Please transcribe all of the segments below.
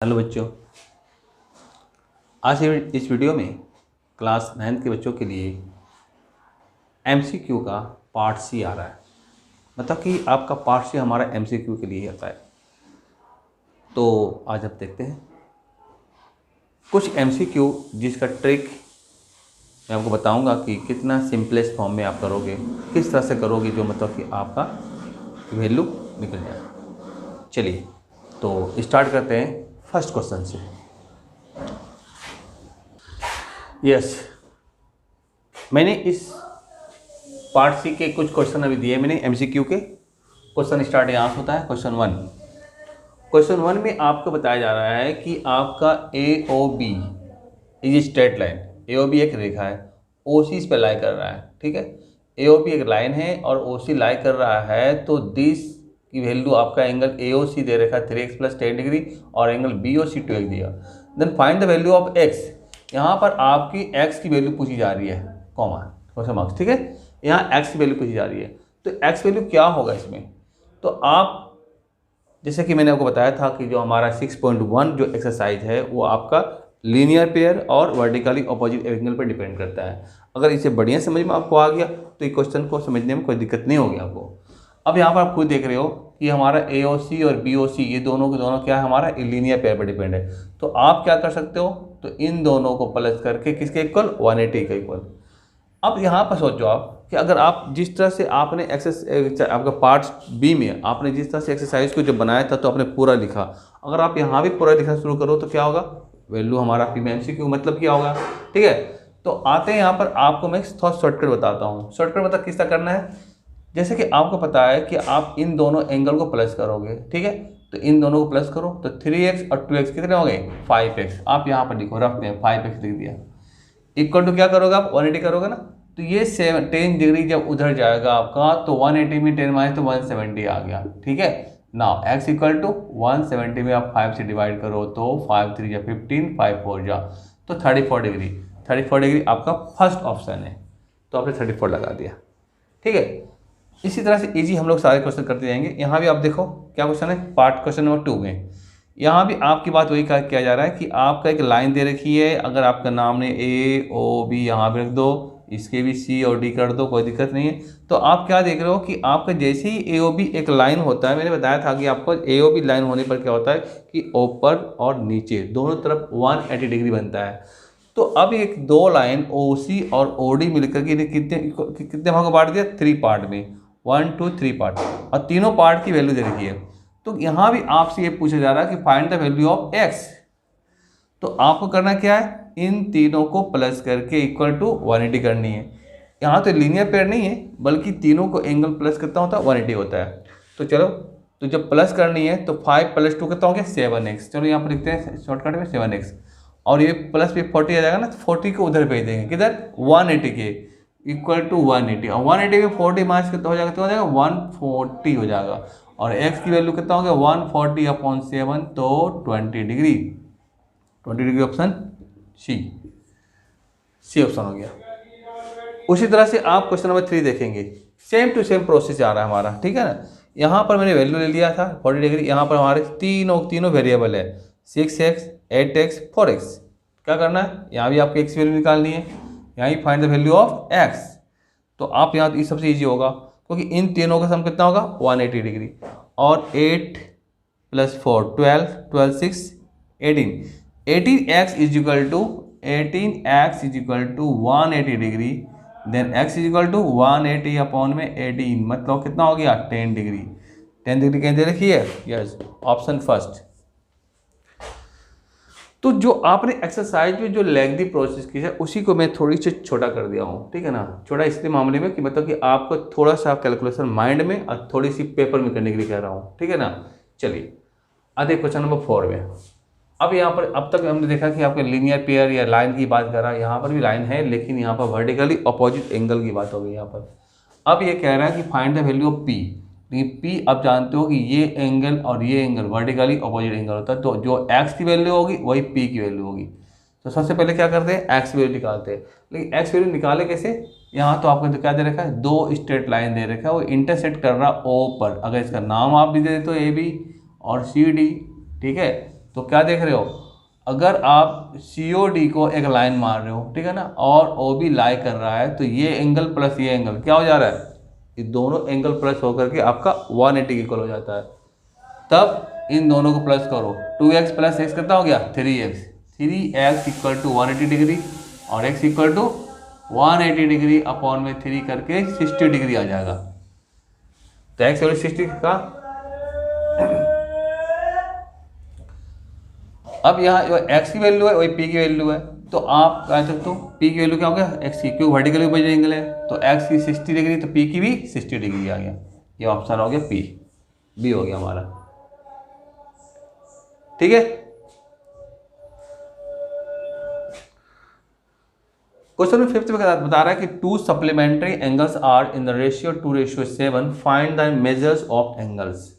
Hello बच्चों, आज इस वीडियो में क्लास 9 के बच्चों के लिए MCQ का पार्ट सी आ रहा है। मतलब कि आपका पार्ट सी हमारा MCQ के लिए आता है। तो आज आप देखते हैं कुछ MCQ जिसका ट्रिक मैं आपको बताऊंगा कि कितना सिंपलेस्ट फॉर्म में आप करोगे, किस तरह से करोगे जो मतलब कि आपका वैल्यू निकल जाए। चलिए तो स्टार्ट करते हैं फर्स्ट क्वेश्चन से। यस, मैंने इस पार्ट सी के कुछ क्वेश्चन अभी दिए मैंने MCQ के। क्वेश्चन स्टार्ट यहाँ से होता है। क्वेश्चन वन में आपको बताया जा रहा है कि आपका AOB is straight line. AOB एक रेखा है, OC इस पर लाई कर रहा है। ठीक है, AOB एक लाइन है और OC लाई कर रहा है, तो दिस की वैल्यू आपका एंगल AOC दे रखा है 3x + 10 डिग्री और एंगल BOC 2x दिया। Then find the value of x। यहाँ पर आपकी x की वैल्यू पूछी जा रही है, कॉमा क्वेश्चन मार्क्स। ठीक है, यहाँ x की वैल्यू पूछी जा रही है, तो x वैल्यू क्या होगा इसमें। तो आप जैसे कि मैंने आपको बताया था कि जो हमारा 6.1 जो एक्सरसाइज है वो आपका लीनियर पेयर और वर्टिकली अपोजिट एंगल पर डिपेंड करता है। अगर इसे बढ़िया समझ में आपको आ गया तो ये क्वेश्चन को समझने में कोई दिक्कत नहीं होगी आपको। अब यहाँ पर आप खुद देख रहे हो कि हमारा AOC और BOC ये दोनों के दोनों क्या है, हमारा लीनियर पेयर पर डिपेंड है। तो आप क्या कर सकते हो, तो इन दोनों को प्लस करके किसके इक्वल, 180 के इक्वल। अब यहाँ पर सोचो आप कि अगर आप जिस तरह से आपने आपका पार्ट बी में आपने जिस तरह से एक्सरसाइज को जब बनाया था तो आपने पूरा लिखा, अगर आप यहाँ भी पूरा लिखना शुरू करो तो क्या होगा, वैल्यू हमारा पी में MCQ मतलब क्या होगा। ठीक है, तो आते हैं यहाँ पर आपको मैं थोड़ा शॉर्टकट बताता हूँ। शॉर्टकट मतलब किस तरह करना है, जैसे कि आपको पता है कि आप इन दोनों एंगल को प्लस करोगे। ठीक है, तो इन दोनों को प्लस करो तो 3x और 2x कितने हो गए, 5x। आप यहाँ पर लिखो रफ में 5x लिख दिया, इक्वल टू क्या करोगे आप, 180 करोगे ना। तो ये 10 डिग्री जब उधर जाएगा आपका तो 180 में 10 माइनस तो 170 आ गया। ठीक है, नाउ x इक्वल टू 170 में आप 5 से डिवाइड करो तो 5 3 जा 15, 5 4 जा तो 34 डिग्री। 34 डिग्री आपका फर्स्ट ऑप्शन है, तो आपने 34 लगा दिया। ठीक है, इसी तरह से इजी हम लोग सारे क्वेश्चन करते जाएंगे। यहाँ भी आप देखो क्या क्वेश्चन है, पार्ट क्वेश्चन नंबर 2 में यहाँ भी आपकी बात वही किया जा रहा है कि आपका एक लाइन दे रखी है। अगर आपका नाम ने AOB यहाँ पे रख दो, इसके भी C और D कर दो, कोई दिक्कत नहीं है। तो आप क्या देख रहे हो कि आपका जैसे ही AOB एक लाइन होता है, मैंने बताया था कि आपको AOB लाइन होने पर क्या होता है कि ऊपर और नीचे दोनों तरफ 180 डिग्री बनता है। तो अब एक दो लाइन OC और OD मिलकर के कितने भागों बांट दिया, 3 पार्ट में, 1 2 3 पार्ट, और तीनों पार्ट की वैल्यू दे रखी है। तो यहाँ भी आपसे ये पूछा जा रहा है कि find the value of x। तो आपको करना क्या है, इन तीनों को प्लस करके इक्वल टू 180 करनी है। यहाँ तो लीनियर पेयर नहीं है बल्कि तीनों को एंगल प्लस कितना होता है, 180 होता है। तो चलो, तो जब प्लस करनी है तो 5 + 2 कितना हो गया, 7x। चलो यहाँ पर लिखते हैं शॉर्टकट में 7x, और ये प्लस पे 40 आ जाएगा ना, तो 40 को उधर भेज देंगे, किधर, 180 के इक्वल टू 180, और 180 में 40 माइनस कितना हो जाएगा, तो हो जाएगा 140 हो जाएगा। और x की वैल्यू कितना हो गया, 140/7 तो 20 degree. 20 degree option C option हो गया। उसी तरह से आप क्वेश्चन नंबर 3 देखेंगे, सेम टू सेम प्रोसेस आ रहा है हमारा। ठीक है ना, यहाँ पर मैंने वैल्यू ले लिया था 40 डिग्री। यहाँ पर हमारे तीनों वेरिएबल है, 6x 8x 4x। क्या करना है, यहाँ भी आपको x की वैल्यू निकालनी है, यहाँ ही find the value of x। तो आप यहाँ ये सबसे ईजी होगा क्योंकि इन तीनों का सम कितना होगा, 180 डिग्री। और 8 + 4 12, 12 6 18, 18x इज इक्वल टू 180 डिग्री। Then x is equal to 180/18, मतलब कितना हो गया, 10 डिग्री। 10 डिग्री कहीं दे रखी है, यस, ऑप्शन फर्स्ट। तो जो आपने एक्सरसाइज में जो लेंथी प्रोसेस की है उसी को मैं थोड़ी सी छोटा कर दिया हूँ। ठीक है ना, छोटा इसलिए मामले में कि मतलब कि आपको थोड़ा सा कैलकुलेशन माइंड में और थोड़ी सी पेपर में करने के लिए कह रहा हूँ। ठीक है ना, चलिए आते क्वेश्चन नंबर 4 में। अब यहाँ पर अब तक हमने देखा कि आपके लीनियर पेयर या लाइन की बात कर रहा है, यहाँ पर भी लाइन है लेकिन यहाँ पर वर्टिकली अपोजिट एंगल की बात हो गई यहाँ पर। अब ये कह रहा है कि find the value of P। लेकिन P आप जानते हो कि ये एंगल और ये एंगल वर्टिकली अपोजिट एंगल होता है, तो जो x की वैल्यू होगी वही P की वैल्यू होगी। तो सबसे पहले क्या करते हैं, x वैल्यू निकालते हैं। लेकिन x वैल्यू निकाले कैसे, यहाँ तो आपको क्या दे रखा है, दो स्ट्रेट लाइन दे रखा है, वो इंटरसेक्ट कर रहा O पर। अगर इसका नाम आप भी दे देते हो AB और CD, ठीक है, तो क्या देख रहे हो, अगर आप COD को एक लाइन मार रहे हो, ठीक है ना, और OB लाई कर रहा है, तो ये एंगल प्लस ये एंगल क्या हो जा रहा है, ये दोनों एंगल प्लस होकर के आपका 180 के इक्वल हो जाता है। तब इन दोनों को प्लस करो, 2x प्लस x कितना हो गया 3x, 3x इक्वल टू 180 डिग्री और x equal to 180 degree upon में 3 करके 60 डिग्री आ जाएगा। तो x वैल्यू 60 का, अब यहाँ x की वैल्यू है वही p की वैल्यू है, तो आप कह सकते हो p की वैल्यू क्या हो गया, x की, क्यों वर्टिकल ऊपर एंगल है, तो x की 60 डिग्री तो p की भी 60 डिग्री आ गया। ये ऑप्शन हो गया p, b हो गया हमारा, ठीक है। क्वेश्चन में 5th में बता रहा है कि 2 supplementary angles are in the ratio 2:7, find the measures of angles.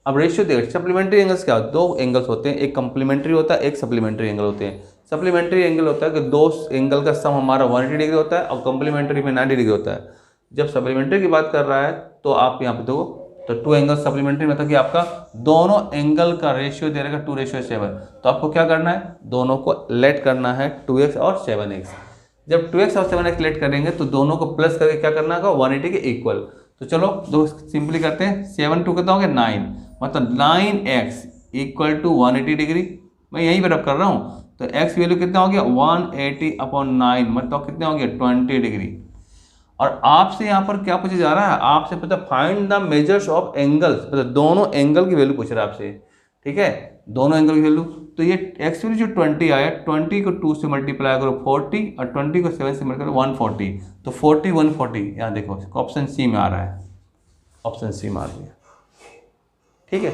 अब रेशियो देखो, सप्लीमेंट्री एंगल्स क्या होते हैं, 2 एंगल्स होते हैं, एक कंप्लीमेंट्री होता है, एक सप्लीमेंट्री एंगल होते हैं। सप्लीमेंट्री एंगल होता है कि 2 एंगल का सम हमारा 180 डिग्री होता है और कंप्लीमेंट्री में 90 डिग्री होता है। जब सप्लीमेंट्री की बात कर रहा है तो आप यहाँ पे देखो, तो 2 एंगल सप्लीमेंट्री मतलब कि आपका दोनों एंगल का रेशियो दे रहेगा 2:7, तो आपको क्या करना है, दोनों को लेट करना है 2x और 7x। जब 2x और 7x लेट करेंगे तो दोनों को प्लस करके क्या करना होगा 180 के इक्वल। तो चलो दो सिंपली करते हैं, 7 2 कितना हो गया 9, मतलब 9x इक्वल टू 180 डिग्री, मैं यहीं पर रब कर रहा हूँ। तो x वैल्यू कितना हो गया 180/9, मतलब कितना हो गया 20 डिग्री। और आपसे यहाँ पर क्या पूछा जा रहा है, आपसे पता find the measures of angles, मतलब दोनों एंगल की वैल्यू पूछ रहा है आपसे, ठीक है, दोनों एंगल की वैल्यू। तो ये x वैल्यू जो 20 आया, 20 को 2 से मल्टीप्लाई करो 40 और 20 को 7 से मल्टीप्लाई करो 140, तो 40 140 यहाँ देखो ऑप्शन सी में आ रहा है, ऑप्शन सी में आ रही है, ठीक है।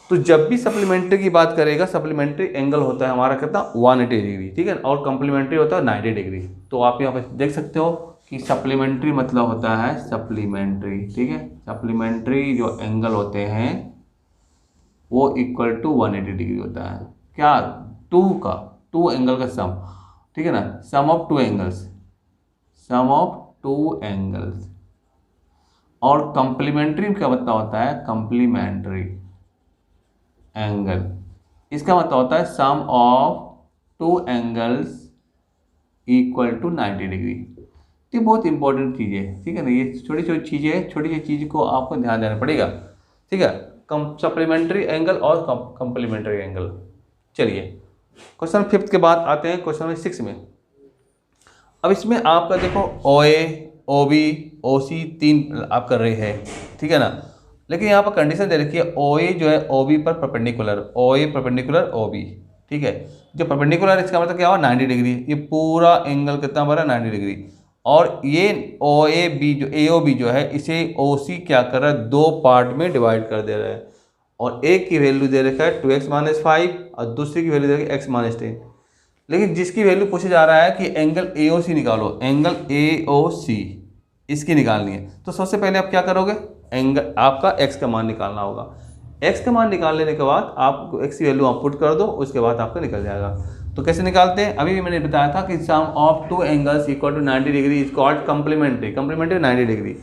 तो जब भी सप्लीमेंट्री की बात करेगा, सप्लीमेंट्री एंगल होता है हमारा कितना 180 डिग्री, ठीक है, और कंप्लीमेंट्री होता है 90 डिग्री। तो आप यहाँ पे देख सकते हो कि सप्लीमेंट्री मतलब होता है सप्लीमेंट्री, ठीक है, सप्लीमेंट्री जो एंगल होते हैं वो इक्वल टू 180 डिग्री होता है। क्या, 2 एंगल का सम, ठीक है ना, sum of 2 angles, sum of 2 angles. और कंप्लीमेंट्री क्या मतलब होता है, कंप्लीमेंट्री एंगल, इसका मतलब होता है sum of 2 angles equal to 90 degree. ये बहुत इंपॉर्टेंट चीज़ है, ठीक है ना, ये छोटी छोटी चीज़ें हैं, छोटी छोटी चीज़ को आपको ध्यान देना पड़ेगा, ठीक है, सप्लीमेंट्री एंगल और कंप्लीमेंट्री एंगल। चलिए क्वेश्चन 5th के बाद आते हैं क्वेश्चन 6 में। अब इसमें आपका देखो OA, OB, OC 3 आप कर रहे हैं, ठीक है ना, लेकिन यहाँ पर कंडीशन दे रखी है OA जो है OB पर परपेंडिकुलर, OA परपेंडिकुलर OB, ठीक है। जो परपेंडिकुलर इसका मतलब क्या हुआ 90 डिग्री, ये पूरा एंगल कितना बना 90 डिग्री। और ये OAB जो AOB जो है इसे OC क्या कर रहा है 2 पार्ट में डिवाइड कर दे रहा है, और एक की वैल्यू दे रखा है 2x - 5 और दूसरी की वैल्यू दे रखी है x - 10। लेकिन जिसकी वैल्यू पूछा जा रहा है कि एंगल AOC निकालो, एंगल AOC इसकी निकालनी है, तो सबसे पहले आप क्या करोगे, एंगल आपका x का मान निकालना होगा। x का मान निकाल लेने के बाद आप x की वैल्यू आप पुट कर दो, उसके बाद आपका निकल जाएगा। तो कैसे निकालते हैं, अभी भी मैंने बताया था कि sum of 2 angles equal to 90 degree is called complementary, complementary 90 degree.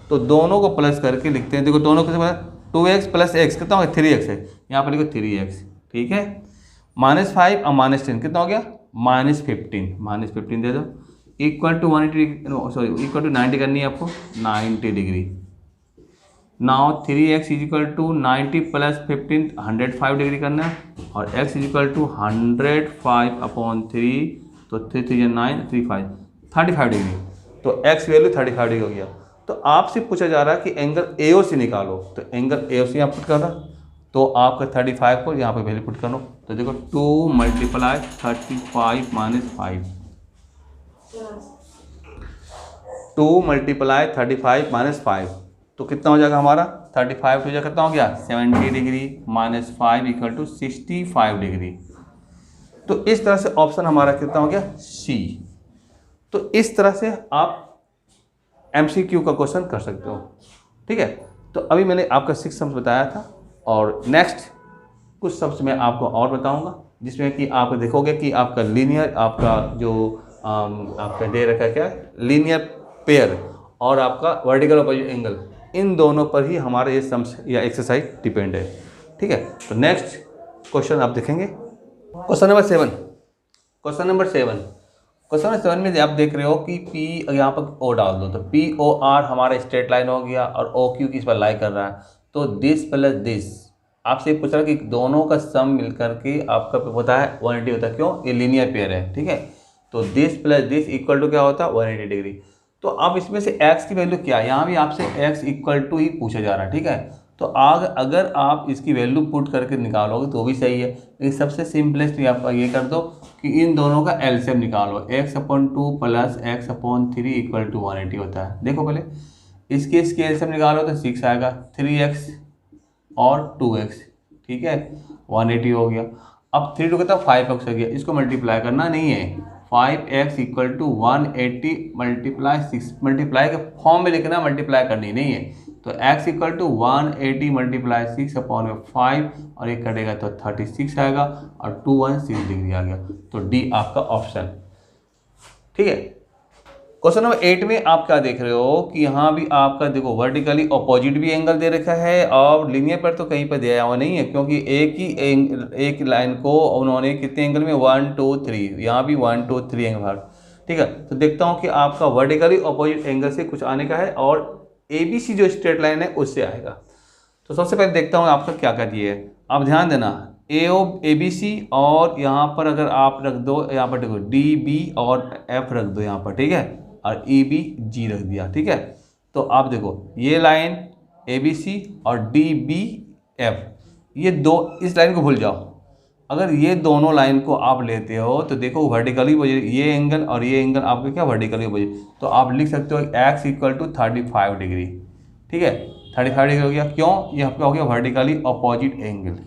तो दोनों को प्लस करके लिखते हैं, देखो दोनों को 2x प्लस x कितना हो गया 3x है, यहाँ पर लिखो 3x, ठीक है, -5 और -10 कितना हो गया -15 दे दो, equal to 180 sorry equal to 90 करनी है आपको 90 degree. Now 3x is equal to 90 plus 15 105 degree करना है, और x इज इक्वल टू 105/3, तो 3 3 9 3 5 35 डिग्री, तो x वैल्यू 35 डिग्री हो गया। तो आपसे पूछा जा रहा है कि एंगल AOC निकालो, तो एंगल AOC यहाँ पुट करना, तो आपका 35 को यहाँ पे वैल्यू पुट करो, तो देखो 2 × 35 - 5, 2 × 35 - 5, तो कितना हो जाएगा हमारा 35 हो जाएगा, कितना हो गया 70 डिग्री -5 इक्वल टू 65 डिग्री। तो इस तरह से ऑप्शन हमारा कितना हो गया C। तो इस तरह से आप MCQ का क्वेश्चन कर सकते हो, ठीक है। तो अभी मैंने आपका 6 सम्स बताया था, और नेक्स्ट कुछ सम्स मैं आपको और बताऊंगा, जिसमें कि आप देखोगे कि आपका लीनियर, आपका जो आपका दे रखा है क्या लीनियर पेयर और आपका वर्टिकल अपोजिट एंगल, इन दोनों पर ही हमारा ये सम्स या एक्सरसाइज डिपेंड है, ठीक है। तो नेक्स्ट क्वेश्चन आप देखेंगे। Question number 7, question number 7, question number 7 में आप देख रहे हो कि पी, यहाँ पर ओ डाल दो तो पी ओ आर हमारा स्ट्रेट लाइन हो गया और ओ क्यू किस पर लाई कर रहा है, तो दिस प्लस दिस आपसे पूछ रहा है कि दोनों का सम मिलकर के आपका होता है 180 होता है। क्यों? ये लीनियर पेयर है, ठीक है। तो this plus this equal to क्या होता है? 180 डिग्री। तो अब इसमें से x की वैल्यू क्या है, यहाँ भी आपसे x इक्वल टू ही पूछा जा रहा है, ठीक है। तो अगर आप इसकी वैल्यू पुट करके निकालोगे तो भी सही है, लेकिन सबसे सिंपलेस्ट आपका ये कर दो कि इन दोनों का एलसीएम निकालो। x/2 plus x/3 equal to 180 होता है। देखो पहले इसके एलसीएम निकालो तो 6 आएगा, 3x और 2x, ठीक है, 180 हो गया। अब 3 2 कहता है 5x हो गया, इसको मल्टीप्लाई करना नहीं है। 5x equal to 180 multiply 6, multiply के फॉर्म में लिखना, मल्टीप्लाई करनी नहीं है। तो x इक्वल टू 180 मल्टीप्लाई 6/5 और ये कटेगा तो 36 आएगा और 216 डिग्री आ गया। तो डी आपका ऑप्शन, ठीक है। क्वेश्चन नंबर 8 में आप क्या देख रहे हो कि यहाँ भी आपका देखो वर्टिकली अपोजिट भी एंगल दे रखा है और लीनियर पर तो कहीं पर दिया हुआ नहीं है, क्योंकि एक लाइन को उन्होंने कितने एंगल में 1 2 3, यहाँ भी 1 2 3 एंगल, ठीक है। तो देखता हूँ कि आपका वर्टिकली अपोजिट एंगल से कुछ आने का है और ABC जो स्ट्रेट लाइन है उससे आएगा। तो सबसे पहले देखता हूँ आपका क्या क्या दिया है। आप ध्यान देना ABC और यहाँ पर अगर आप रख दो, यहाँ पर देखो DB और F रख दो यहाँ पर, ठीक है, और EBG रख दिया, ठीक है। तो आप देखो ये लाइन ABC और DBF, ये दो, इस लाइन को भूल जाओ। अगर ये दोनों लाइन को आप लेते हो तो देखो वर्टिकली ये एंगल और ये एंगल आपके क्या वर्टिकली अपोजिट, तो आप लिख सकते हो x इक्वल टू 35 डिग्री, ठीक है, 35 डिग्री हो गया। क्यों? ये आपका हो गया वर्टिकली अपोजिट एंगल।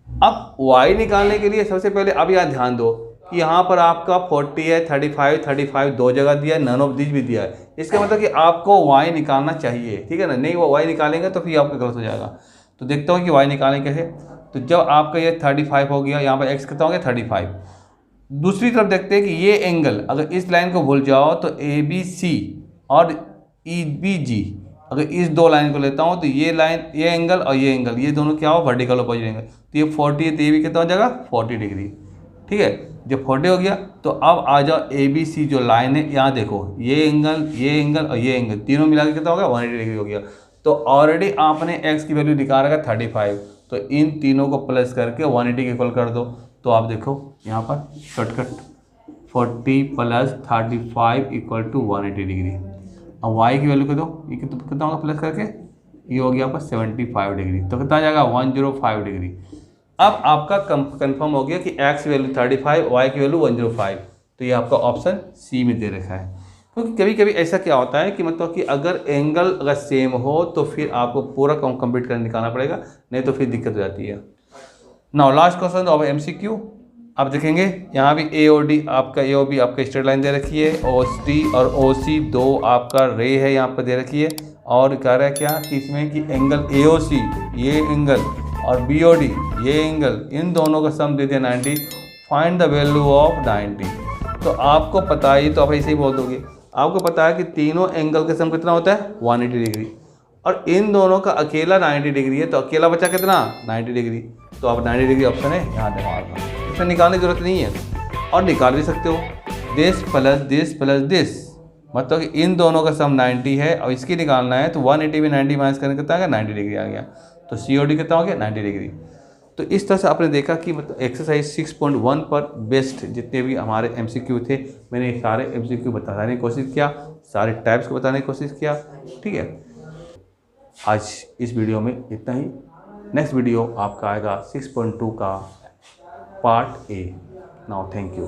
अब y निकालने के लिए सबसे पहले अब यहाँ ध्यान दो कि यहाँ पर आपका 40 है, 35 दो जगह दिया है, नन ऑफ दिस भी दिया है। इसका मतलब कि आपको y निकालना चाहिए, ठीक है ना। नहीं वो y निकालेंगे तो फिर आपका गलत हो जाएगा। तो देखता हूँ कि y निकालें कैसे। तो जब आपका ये 35 हो गया, यहाँ पर x कितना हो गया 35। दूसरी तरफ देखते हैं कि ये एंगल, अगर इस लाइन को भूल जाओ तो ABC और EBG, अगर इस दो लाइन को लेता हूँ तो ये लाइन, ये एंगल और ये एंगल, ये दोनों क्या हो वर्टिकल अपोजिट एंगल। तो ये 40 है तो ये भी कितना हो जाएगा 40 डिग्री, ठीक है। जब 40 हो गया तो अब आ जाओ ABC जो लाइन है, यहाँ देखो ये एंगल और ये एंगल तीनों मिला के कितना हो गया 180 डिग्री हो गया। तो ऑलरेडी आपने x की वैल्यू निकाल रखा 35, तो इन तीनों को प्लस करके 180 के इक्वल कर दो। तो आप देखो यहाँ पर shortcut 40 plus 35 equal to 180 degree. अब y की वैल्यू कर दो, ये कितना होगा प्लस करके, ये हो गया आपका 75 डिग्री, तो कितना आ जाएगा 105 डिग्री। अब आपका कंफर्म हो गया कि x की वैल्यू 35, y की वैल्यू 105। तो ये आपका ऑप्शन सी में दे रखा है। क्योंकि कभी कभी ऐसा क्या होता है कि मतलब कि अगर एंगल अगर सेम हो तो फिर आपको पूरा कंप्लीट कर निकालना पड़ेगा, नहीं तो फिर दिक्कत हो जाती है। Now last question of MCQ आप देखेंगे, यहाँ भी AOD आपका AOB आपका स्ट्रेट लाइन दे रखी है, OC और OC दो आपका रे है यहाँ पर दे रखी है, और कह रहा है क्या कि इसमें कि एंगल AOC ये एंगल और BOD ये एंगल, इन दोनों का सम दे दिया 90, फाइंड द वैल्यू ऑफ 90। तो आपको पता है, तो आप ऐसे ही बोल दोगे, आपको पता है कि तीनों एंगल का सम कितना होता है 180 डिग्री, और इन दोनों का अकेला 90 डिग्री है, तो अकेला बचा कितना 90 डिग्री। तो आप 90 डिग्री ऑप्शन है यहाँ देखो, इसमें निकालने की जरूरत नहीं है, और निकाल भी सकते हो this plus this plus this, मतलब कि इन दोनों का सम 90 है और इसकी निकालना है, तो 180 में 90 माइनस करने कितना आ गया 90 डिग्री आ गया। तो COD कितना हो गया 90 डिग्री। तो इस तरह से आपने देखा कि मतलब एक्सरसाइज 6.1 पर बेस्ट जितने भी हमारे MCQ थे, मैंने सारे MCQ बताने की कोशिश किया, सारे टाइप्स को बताने की कोशिश किया, ठीक है। आज इस वीडियो में इतना ही। नेक्स्ट वीडियो आपका आएगा 6.2 का part A। Now thank you.